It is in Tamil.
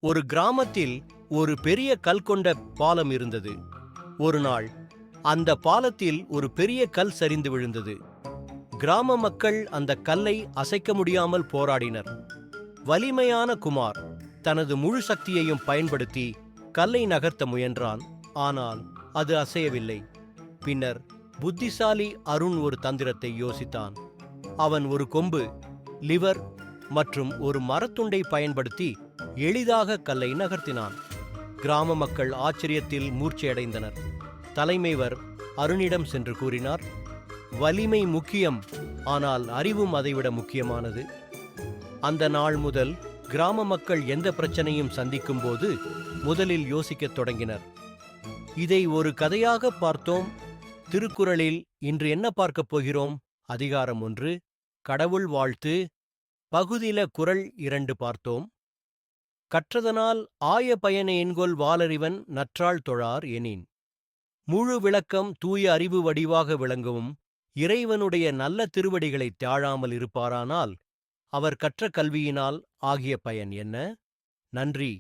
ஒரு கிராமத்தில் ஒரு பெரிய கல் கொண்ட பாலம் இருந்தது. ஒரு நாள் அந்த பாலத்தில் ஒரு பெரிய கல் சரிந்து விழுந்தது. கிராம மக்கள் அந்த கல்லை அசைக்க முடியாமல் போராடினர். வலிமையான குமார் தனது முழு சக்தியையும் பயன்படுத்தி கல்லை நகர்த்த முயன்றான். ஆனால் அது அசையவில்லை. பின்னர் புத்திசாலி அருண் ஒரு தந்திரத்தை யோசித்தான். அவன் ஒரு கொம்பு, லிவர் மற்றும் ஒரு மரத்துண்டை பயன்படுத்தி எளிதாக கல்லை நகர்த்தினான். கிராம மக்கள் ஆச்சரியத்தில் மூர்ச்சையடைந்தனர். தலைமைவர் அருணிடம் சென்று கூறினார், வலிமை முக்கியம், ஆனால் அறிவும் அதைவிட முக்கியமானது. அந்த நாள் முதல் கிராம மக்கள் எந்த பிரச்சனையும் சந்திக்கும் போது முதலில் யோசிக்கத் தொடங்கினர். இதை ஒரு கதையாக பார்த்தோம். திருக்குறளில் இன்று என்ன பார்க்கப் போகிறோம்? அதிகாரம் 1, கடவுள் வாழ்த்து. பகுதியில குறள் 2 பார்த்தோம். கற்றதனால் ஆய பயன என்கொல் வாலறிவன் நற்றாள் தொழார் எனின். முழு விளக்கம் தூய அறிவு வடிவாக விளங்கவும் இறைவனுடைய நல்ல திருவடிகளைத் தாழாமல் இருப்பாரானால் அவர் கற்ற கல்வியினால் ஆகிய பயன் என்ன? நன்றி.